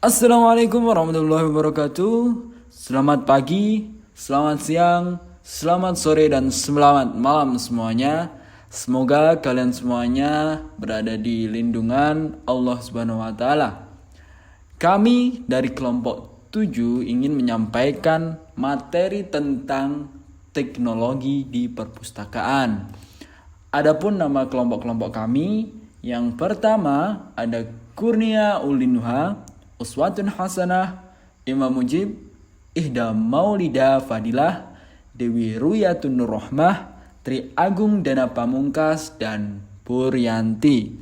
Assalamualaikum warahmatullahi wabarakatuh. Selamat pagi, selamat siang, selamat sore, dan selamat malam semuanya. Semoga kalian semuanya berada di lindungan Allah Subhanahu wa taala. Kami dari kelompok 7 ingin menyampaikan materi tentang teknologi di perpustakaan. Adapun nama kelompok-kelompok kami, yang pertama ada Kurnia Ulinuha, Uswatun Hasanah, Imam Mujib, Ihda Maulida Fadilah, Dewi Ruyatun Nur Rahmah, Tri Agung Dana Pamungkas, dan Puryanti.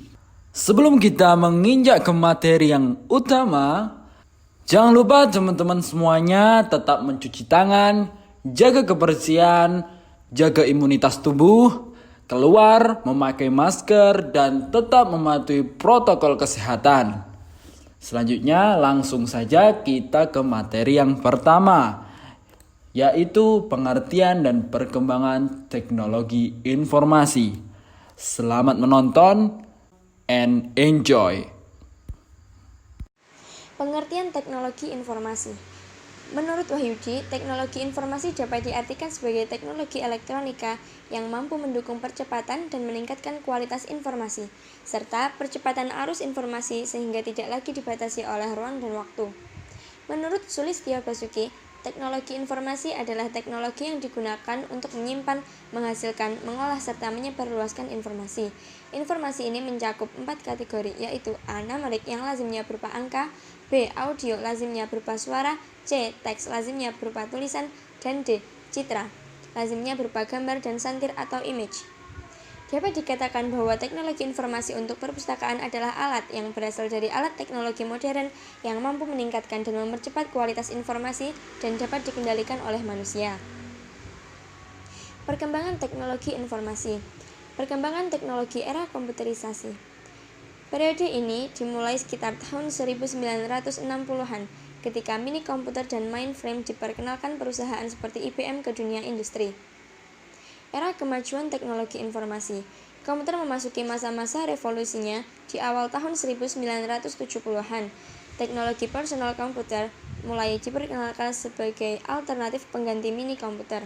Sebelum kita menginjak ke materi yang utama, jangan lupa teman-teman semuanya tetap mencuci tangan, jaga kebersihan, jaga imunitas tubuh, keluar memakai masker, dan tetap mematuhi protokol kesehatan. Selanjutnya langsung saja kita ke materi yang pertama, yaitu pengertian dan perkembangan teknologi informasi. Selamat menonton and enjoy. Pengertian teknologi informasi. Menurut Wahyudi, teknologi informasi dapat diartikan sebagai teknologi elektronika yang mampu mendukung percepatan dan meningkatkan kualitas informasi, serta percepatan arus informasi sehingga tidak lagi dibatasi oleh ruang dan waktu. Menurut Sulistyo Basuki, teknologi informasi adalah teknologi yang digunakan untuk menyimpan, menghasilkan, mengolah, serta menyebarluaskan informasi. Informasi ini mencakup 4 kategori, yaitu A. Numerik yang lazimnya berupa angka, B. Audio lazimnya berupa suara, C. Teks lazimnya berupa tulisan, dan D. Citra lazimnya berupa gambar dan santir atau image. Dapat dikatakan bahwa teknologi informasi untuk perpustakaan adalah alat yang berasal dari alat teknologi modern yang mampu meningkatkan dan mempercepat kualitas informasi dan dapat dikendalikan oleh manusia. Perkembangan teknologi informasi. Perkembangan teknologi era komputerisasi. Periode ini dimulai sekitar tahun 1960-an ketika mini komputer dan mainframe diperkenalkan perusahaan seperti IBM ke dunia industri. Era kemajuan teknologi informasi. Komputer memasuki masa-masa revolusinya di awal tahun 1970-an. Teknologi personal komputer mulai diperkenalkan sebagai alternatif pengganti mini komputer.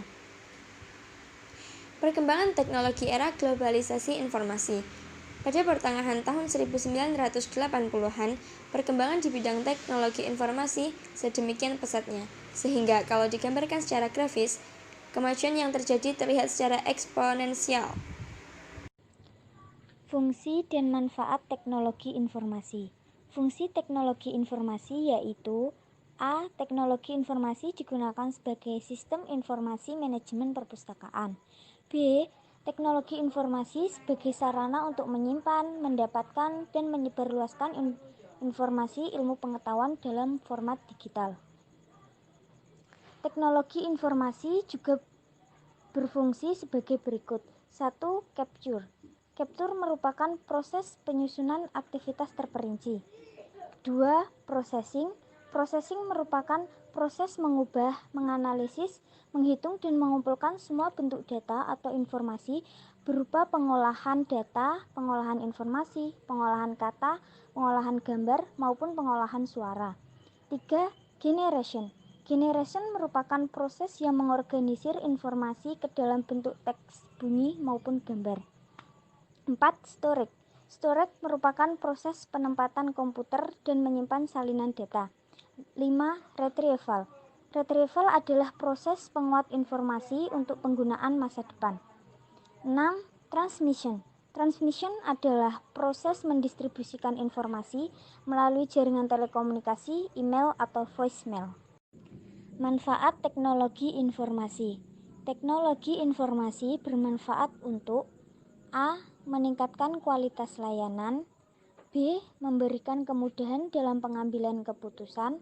Perkembangan teknologi era globalisasi informasi. Pada pertengahan tahun 1980-an, perkembangan di bidang teknologi informasi sedemikian pesatnya, sehingga kalau digambarkan secara grafis, kemajuan yang terjadi terlihat secara eksponensial. Fungsi dan manfaat teknologi informasi. Fungsi teknologi informasi yaitu A. Teknologi informasi digunakan sebagai sistem informasi manajemen perpustakaan. B. Teknologi informasi sebagai sarana untuk menyimpan, mendapatkan, dan menyebarluaskan informasi ilmu pengetahuan dalam format digital. Teknologi informasi juga berfungsi sebagai berikut. 1. Capture. Capture merupakan proses penyusunan aktivitas terperinci. 2. Processing. Processing merupakan proses mengubah, menganalisis, menghitung, dan mengumpulkan semua bentuk data atau informasi berupa pengolahan data, pengolahan informasi, pengolahan kata, pengolahan gambar, maupun pengolahan suara. 3. Generation. Generation merupakan proses yang mengorganisir informasi ke dalam bentuk teks, bunyi, maupun gambar. 4. Storage. Storage merupakan proses penempatan komputer dan menyimpan salinan data. 5. Retrieval. Retrieval adalah proses penguat informasi untuk penggunaan masa depan. 6. Transmission. Transmission adalah proses mendistribusikan informasi melalui jaringan telekomunikasi, email, atau voicemail. Manfaat teknologi informasi. Teknologi informasi bermanfaat untuk A. Meningkatkan kualitas layanan, B. Memberikan kemudahan dalam pengambilan keputusan,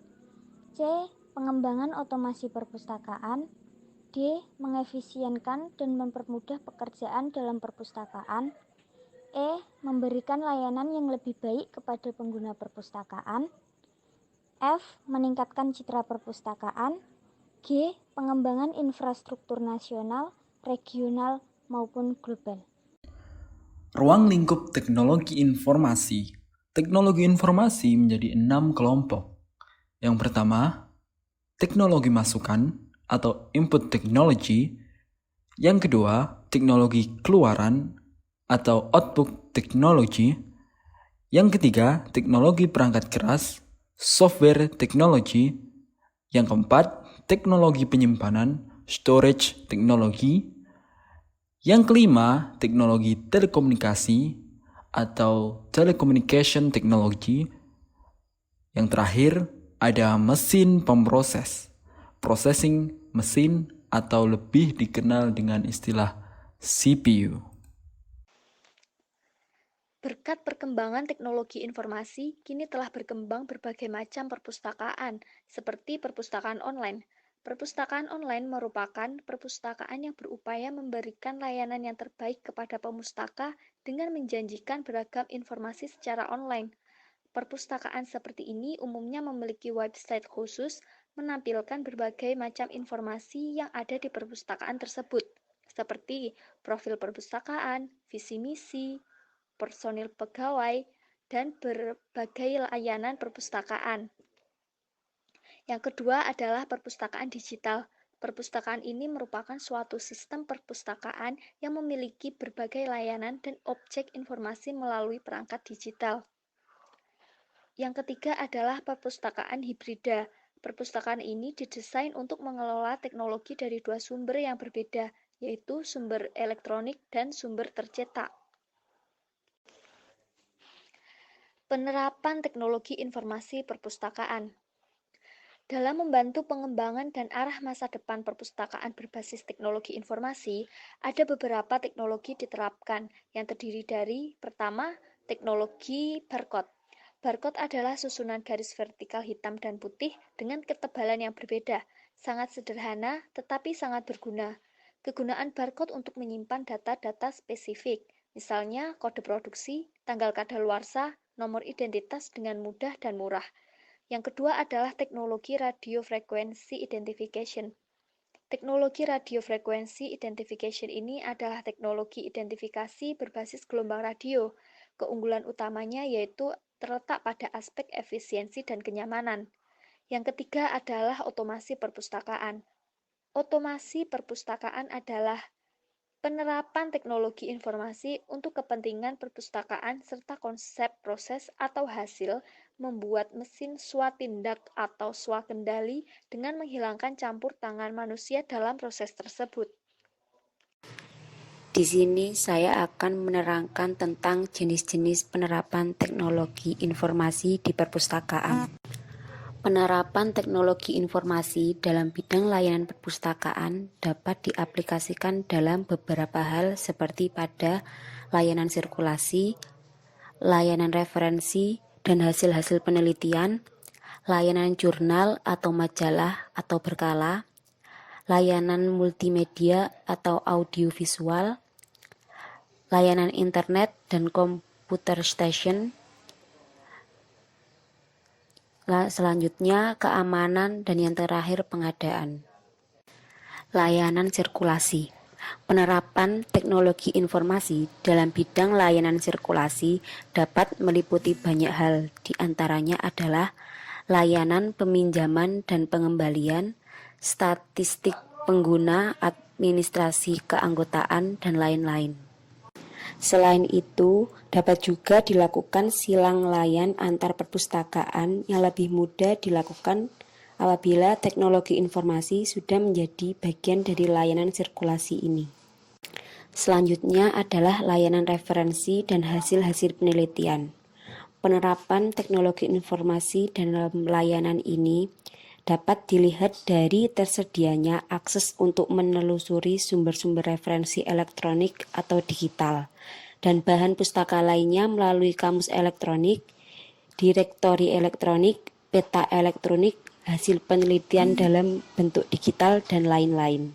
C. Pengembangan otomasi perpustakaan, D. Mengefisienkan dan mempermudah pekerjaan dalam perpustakaan, E. Memberikan layanan yang lebih baik kepada pengguna perpustakaan, F. Meningkatkan citra perpustakaan, G. Pengembangan infrastruktur nasional, regional, maupun global. Ruang lingkup teknologi informasi. Teknologi informasi menjadi 6 kelompok. Yang pertama, teknologi masukan atau input technology. Yang kedua, teknologi keluaran atau output technology. Yang ketiga, teknologi perangkat keras, software technology. Yang keempat, teknologi penyimpanan, storage technology. Yang kelima, teknologi telekomunikasi atau telecommunication technology. Yang terakhir, ada mesin pemproses, processing mesin atau lebih dikenal dengan istilah CPU. Berkat perkembangan teknologi informasi, kini telah berkembang berbagai macam perpustakaan, seperti perpustakaan online. Perpustakaan online merupakan perpustakaan yang berupaya memberikan layanan yang terbaik kepada pemustaka dengan menjanjikan beragam informasi secara online. Perpustakaan seperti ini umumnya memiliki website khusus menampilkan berbagai macam informasi yang ada di perpustakaan tersebut, seperti profil perpustakaan, visi misi, personil pegawai, dan berbagai layanan perpustakaan. Yang kedua adalah perpustakaan digital. Perpustakaan ini merupakan suatu sistem perpustakaan yang memiliki berbagai layanan dan objek informasi melalui perangkat digital. Yang ketiga adalah perpustakaan hibrida. Perpustakaan ini didesain untuk mengelola teknologi dari dua sumber yang berbeda, yaitu sumber elektronik dan sumber tercetak. Penerapan teknologi informasi perpustakaan. Dalam membantu pengembangan dan arah masa depan perpustakaan berbasis teknologi informasi, ada beberapa teknologi diterapkan yang terdiri dari: pertama, teknologi barcode. Barcode adalah susunan garis vertikal hitam dan putih dengan ketebalan yang berbeda, sangat sederhana tetapi sangat berguna. Kegunaan barcode untuk menyimpan data-data spesifik, misalnya kode produksi, tanggal kadaluarsa, nomor identitas dengan mudah dan murah. Yang kedua adalah teknologi radio frequency identification. Teknologi radio frequency identification ini adalah teknologi identifikasi berbasis gelombang radio. Keunggulan utamanya yaitu terletak pada aspek efisiensi dan kenyamanan. Yang ketiga adalah otomasi perpustakaan. Otomasi perpustakaan adalah penerapan teknologi informasi untuk kepentingan perpustakaan serta konsep proses atau hasil membuat mesin swatindak atau swakendali dengan menghilangkan campur tangan manusia dalam proses tersebut. Di sini saya akan menerangkan tentang jenis-jenis penerapan teknologi informasi di perpustakaan. Penerapan teknologi informasi dalam bidang layanan perpustakaan dapat diaplikasikan dalam beberapa hal seperti pada layanan sirkulasi, layanan referensi dan hasil-hasil penelitian, layanan jurnal atau majalah atau berkala, layanan multimedia atau audiovisual, layanan internet dan computer station. Selanjutnya keamanan dan yang terakhir pengadaan. Layanan sirkulasi. Penerapan teknologi informasi dalam bidang layanan sirkulasi dapat meliputi banyak hal, di antaranya adalah layanan peminjaman dan pengembalian, statistik pengguna, administrasi keanggotaan, dan lain-lain. Selain itu, dapat juga dilakukan silang layan antar perpustakaan yang lebih mudah dilakukan apabila teknologi informasi sudah menjadi bagian dari layanan sirkulasi ini. Selanjutnya adalah layanan referensi dan hasil-hasil penelitian. Penerapan teknologi informasi dalam layanan ini dapat dilihat dari tersedianya akses untuk menelusuri sumber-sumber referensi elektronik atau digital dan bahan pustaka lainnya melalui kamus elektronik, direktori elektronik, peta elektronik, hasil penelitian dalam bentuk digital, dan lain-lain.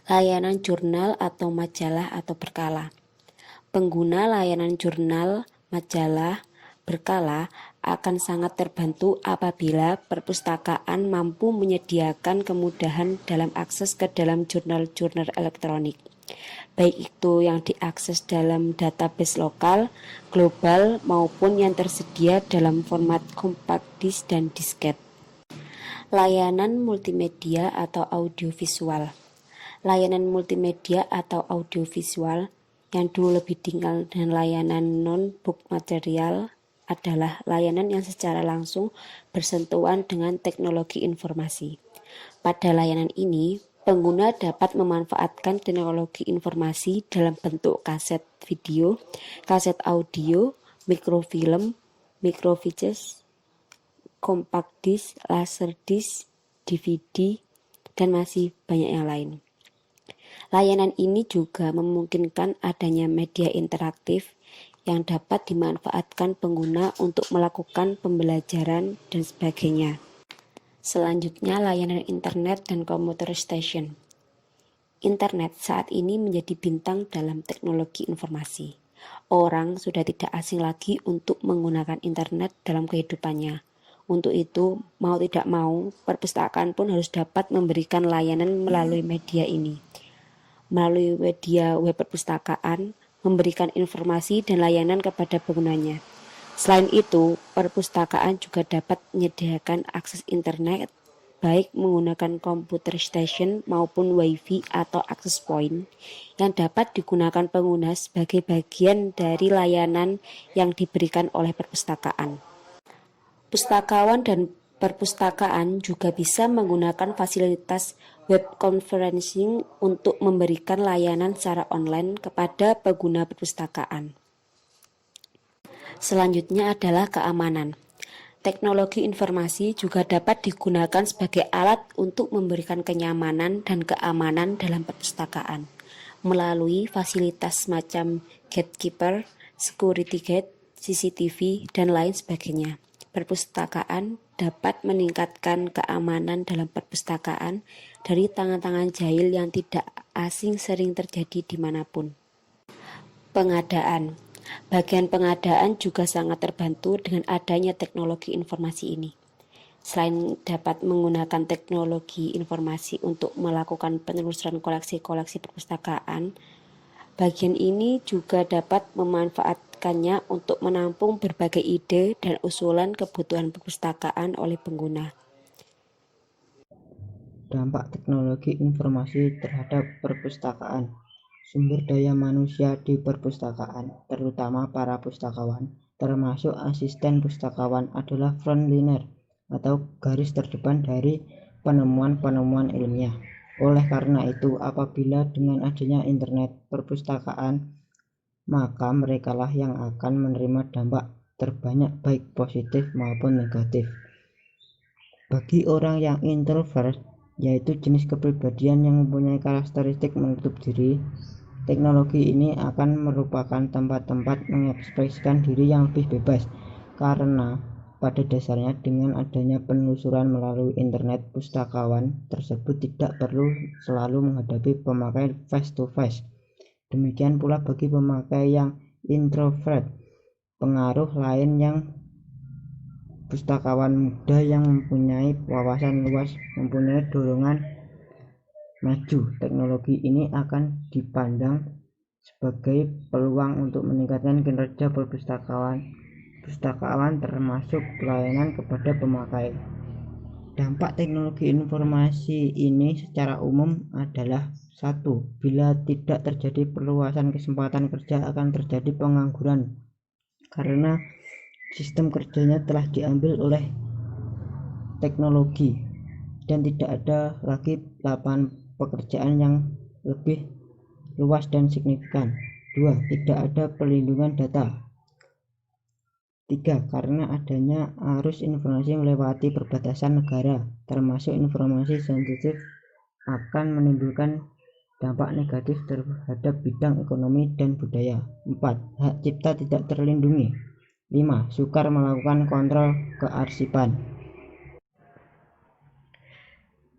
Layanan jurnal atau majalah atau berkala. Pengguna layanan jurnal, majalah, berkala akan sangat terbantu apabila perpustakaan mampu menyediakan kemudahan dalam akses ke dalam jurnal-jurnal elektronik, baik itu yang diakses dalam database lokal, global, maupun yang tersedia dalam format compact disk dan disket. Layanan multimedia atau audiovisual. Layanan multimedia atau audiovisual yang dulu lebih dikenal dengan layanan non-book material adalah layanan yang secara langsung bersentuhan dengan teknologi informasi. Pada layanan ini, pengguna dapat memanfaatkan teknologi informasi dalam bentuk kaset video, kaset audio, mikrofilm, microfiches, compact disc, laserdisc, DVD, dan masih banyak yang lain. Layanan ini juga memungkinkan adanya media interaktif yang dapat dimanfaatkan pengguna untuk melakukan pembelajaran dan sebagainya. Selanjutnya, layanan internet dan computer station. Internet saat ini menjadi bintang dalam teknologi informasi. Orang sudah tidak asing lagi untuk menggunakan internet dalam kehidupannya. Untuk itu, mau tidak mau, perpustakaan pun harus dapat memberikan layanan melalui media ini. Melalui media web perpustakaan, memberikan informasi dan layanan kepada penggunanya. Selain itu, perpustakaan juga dapat menyediakan akses internet, baik menggunakan computer station maupun wifi atau access point, yang dapat digunakan pengguna sebagai bagian dari layanan yang diberikan oleh perpustakaan. Pustakawan dan perpustakaan juga bisa menggunakan fasilitas web conferencing untuk memberikan layanan secara online kepada pengguna perpustakaan. Selanjutnya adalah keamanan. Teknologi informasi juga dapat digunakan sebagai alat untuk memberikan kenyamanan dan keamanan dalam perpustakaan melalui fasilitas semacam gatekeeper, security gate, CCTV, dan lain sebagainya. Perpustakaan dapat meningkatkan keamanan dalam perpustakaan dari tangan-tangan jahil yang tidak asing sering terjadi dimanapun. Pengadaan. Bagian pengadaan juga sangat terbantu dengan adanya teknologi informasi ini. Selain dapat menggunakan teknologi informasi untuk melakukan penelusuran koleksi-koleksi perpustakaan, bagian ini juga dapat memanfaatkannya untuk menampung berbagai ide dan usulan kebutuhan perpustakaan oleh pengguna. Dampak teknologi informasi terhadap perpustakaan. Sumber daya manusia di perpustakaan, terutama para pustakawan, termasuk asisten pustakawan, adalah frontliner atau garis terdepan dari penemuan-penemuan ilmiah. Oleh karena itu, apabila dengan adanya internet perpustakaan, maka merekalah yang akan menerima dampak terbanyak baik positif maupun negatif. Bagi orang yang introvert, yaitu jenis kepribadian yang mempunyai karakteristik menutup diri, teknologi ini akan merupakan tempat-tempat mengekspresikan diri yang lebih bebas, karena pada dasarnya dengan adanya penelusuran melalui internet, pustakawan tersebut tidak perlu selalu menghadapi pemakai face to face. Demikian pula bagi pemakai yang introvert. Pengaruh lain yang pustakawan muda yang mempunyai wawasan luas, mempunyai dorongan maju. Teknologi ini akan dipandang sebagai peluang untuk meningkatkan kinerja perpustakaan termasuk pelayanan kepada pemakai. Dampak teknologi informasi ini secara umum adalah: 1. Bila tidak terjadi perluasan kesempatan kerja, akan terjadi pengangguran karena sistem kerjanya telah diambil oleh teknologi dan tidak ada lagi lapangan pekerjaan yang lebih luas dan signifikan. 2. Tidak ada perlindungan data. 3. Karena adanya arus informasi melewati perbatasan negara, termasuk informasi sensitif, akan menimbulkan dampak negatif terhadap bidang ekonomi dan budaya. 4. Hak cipta tidak terlindungi. 5. Sukar melakukan kontrol kearsipan.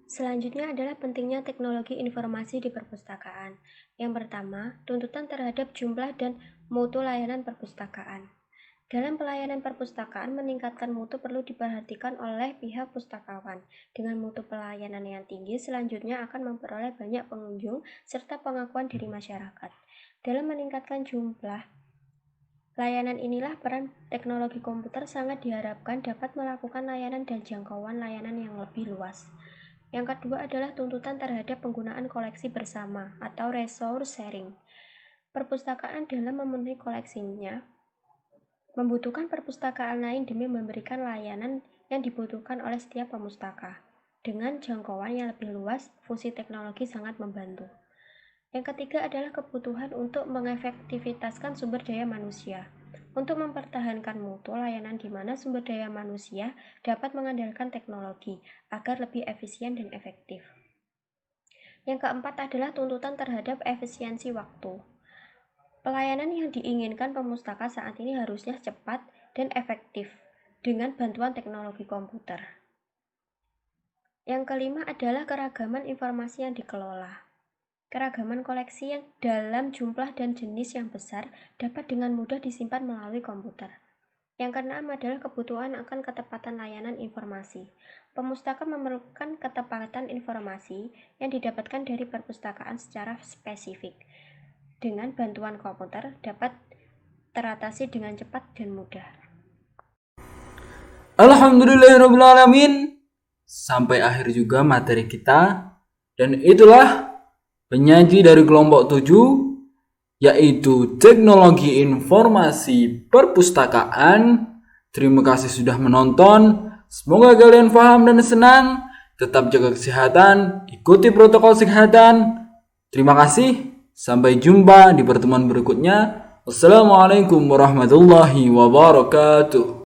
Selanjutnya adalah pentingnya teknologi informasi di perpustakaan. Yang pertama, tuntutan terhadap jumlah dan mutu layanan perpustakaan. Dalam pelayanan perpustakaan, meningkatkan mutu perlu diperhatikan oleh pihak pustakawan. Dengan mutu pelayanan yang tinggi, selanjutnya akan memperoleh banyak pengunjung serta pengakuan dari masyarakat. Dalam meningkatkan jumlah Layanan inilah peran teknologi komputer sangat diharapkan dapat melakukan layanan dan jangkauan layanan yang lebih luas. Yang kedua adalah tuntutan terhadap penggunaan koleksi bersama atau resource sharing. Perpustakaan dalam memenuhi koleksinya membutuhkan perpustakaan lain demi memberikan layanan yang dibutuhkan oleh setiap pemustaka. Dengan jangkauan yang lebih luas, fungsi teknologi sangat membantu. Yang ketiga adalah kebutuhan untuk mengefektivitaskan sumber daya manusia. Untuk mempertahankan mutu layanan di mana sumber daya manusia dapat mengandalkan teknologi agar lebih efisien dan efektif. Yang keempat adalah tuntutan terhadap efisiensi waktu. Pelayanan yang diinginkan pemustaka saat ini harusnya cepat dan efektif dengan bantuan teknologi komputer. Yang kelima adalah keragaman informasi yang dikelola. Keragaman koleksi yang dalam jumlah dan jenis yang besar dapat dengan mudah disimpan melalui komputer. Yang keenam adalah kebutuhan akan ketepatan layanan informasi. Pemustaka memerlukan ketepatan informasi yang didapatkan dari perpustakaan secara spesifik. Dengan bantuan komputer dapat teratasi dengan cepat dan mudah. Alhamdulillahirrahmanirrahim. Sampai akhir juga materi kita. Dan itulah penyaji dari kelompok 7, yaitu Teknologi Informasi Perpustakaan. Terima kasih sudah menonton. Semoga kalian paham dan senang. Tetap jaga kesehatan, ikuti protokol kesehatan. Terima kasih. Sampai jumpa di pertemuan berikutnya. Wassalamualaikum warahmatullahi wabarakatuh.